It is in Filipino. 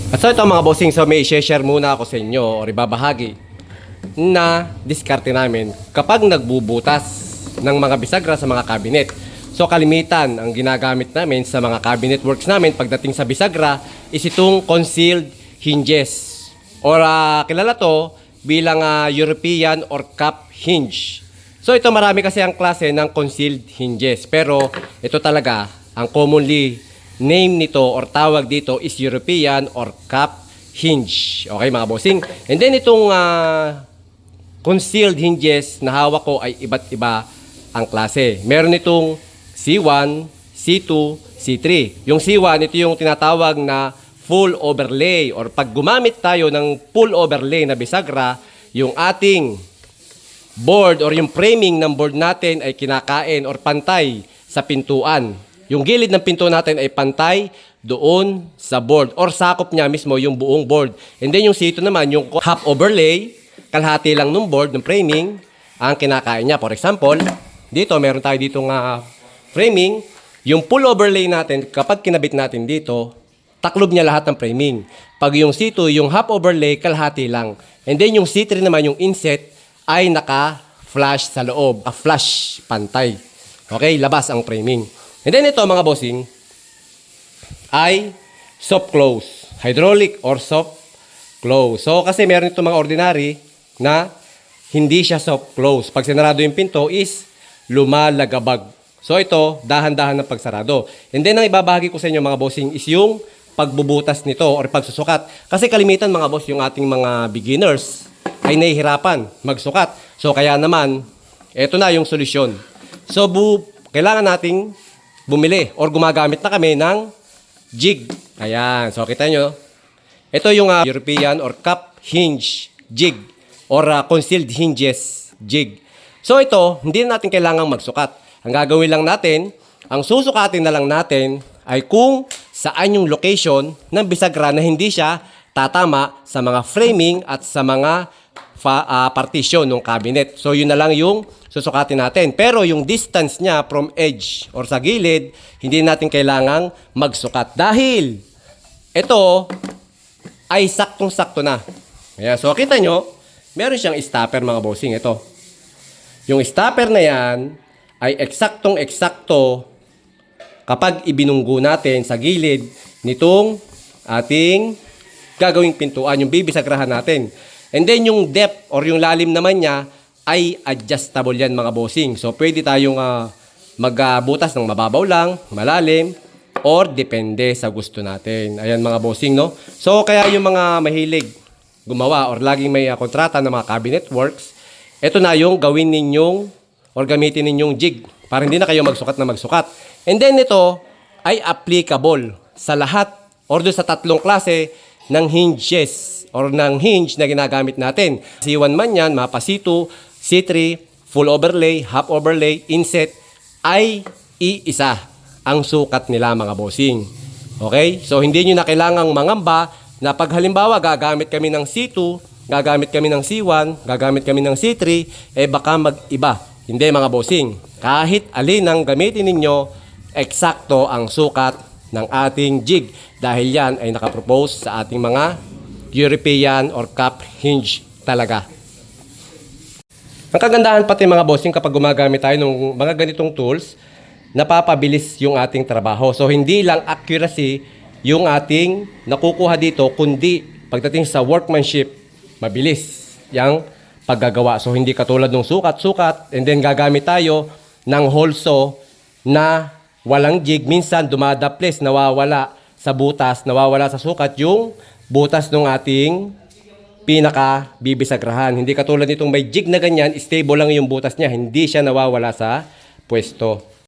At so ito mga bossing, so may i-share muna ako sa inyo o ibabahagi na diskarte namin kapag nagbubutas ng mga bisagra sa mga cabinet. So kalimitan ang ginagamit namin sa mga cabinet works namin pagdating sa bisagra is itong concealed hinges. Or kilala to bilang European or cup hinge. So ito marami kasi ang klase ng concealed hinges. Pero ito talaga ang commonly name nito or tawag dito is European or cup hinge. Okay mga bossing? And then itong concealed hinges na hawak ko ay iba't iba ang klase. Meron itong C1, C2, C3. Yung C1, ito yung tinatawag na full overlay or pag gumamit tayo ng full overlay na bisagra, yung ating board or yung framing ng board natin ay kinakain or pantay sa pintuan. Yung gilid ng pinto natin ay pantay doon sa board or sakop niya mismo yung buong board. And then yung C2 naman, yung half overlay, kalahati lang ng board, ng framing, ang kinakain niya. For example, dito meron tayo ditong framing. Yung full overlay natin, kapag kinabit natin dito, taklob niya lahat ng framing. Pag yung C2, yung half overlay, kalahati lang. And then yung C3 naman, yung inset, ay naka-flash sa loob. Flash pantay. Okay, labas ang framing. And then ito mga bossing, ay soft close. Hydraulic or soft close. So kasi meron ito mga ordinary na hindi siya soft close. Pag sinarado yung pinto is lumalagabag. So ito, dahan-dahan ng pagsarado. And then ang ibabahagi ko sa inyo mga bossing is yung pagbubutas nito or pagsusukat. Kasi kalimitan mga boss, yung ating mga beginners ay nahihirapan magsukat. So kaya naman, ito na yung solusyon. So kailangan nating bumili or gumagamit na kami ng jig. Ayan. So kita nyo, ito yung European or cup hinge jig or concealed hinges jig. So ito, hindi na natin kailangang magsukat. Ang gagawin lang natin, ang susukatin na lang natin ay kung saan yung location ng bisagra na hindi siya tatama sa mga framing at sa mga partition ng cabinet. So yun na lang yung susukatin natin. Pero yung distance niya from edge or sa gilid, hindi natin kailangang magsukat. Dahil ito ay saktong-sakto na. Ayan. So kita nyo, meron siyang stopper mga bossing. Ito. Yung stopper na yan ay eksaktong-eksakto kapag ibinunggo natin sa gilid nitong ating gagawing pintuan, yung bibisagrahan natin. And then yung depth or yung lalim naman niya ay adjustable yan mga bossing. So pwede tayong magbutas ng mababaw lang, malalim, or depende sa gusto natin. Ayan mga bossing, no? So kaya yung mga mahilig gumawa or laging may kontrata ng mga cabinet works, ito na yung gawin ninyong or gamitin ninyong jig para hindi na kayo magsukat na magsukat. And then ito ay applicable sa lahat or doon sa tatlong klase ng hinges or ng hinge na ginagamit natin. C1 man yan, mapa C2, C3, full overlay, half overlay, inset, ay iisa ang sukat nila mga bossing. Okay? So hindi nyo na kailangang mangamba na pag halimbawa gagamit kami ng C2, gagamit kami ng C1, gagamit kami ng C3, baka mag-iba. Hindi mga bossing. Kahit alin ang gamitin ninyo, eksakto ang sukat ng ating jig. Dahil yan ay nakapropose sa ating mga European or cup hinge talaga. Ang kagandahan pati mga bossing kapag gumagamit tayo ng mga ganitong tools, napapabilis yung ating trabaho. So hindi lang accuracy yung ating nakukuha dito, kundi pagdating sa workmanship, mabilis yung paggagawa. So hindi katulad ng sukat-sukat and then gagamit tayo ng holso na walang jig. Minsan dumadaples, nawawala sa butas, nawawala sa sukat yung butas ng ating pinaka bibisagrahan. Hindi katulad nitong may jig na ganyan, stable lang yung butas niya. Hindi siya nawawala sa pwesto.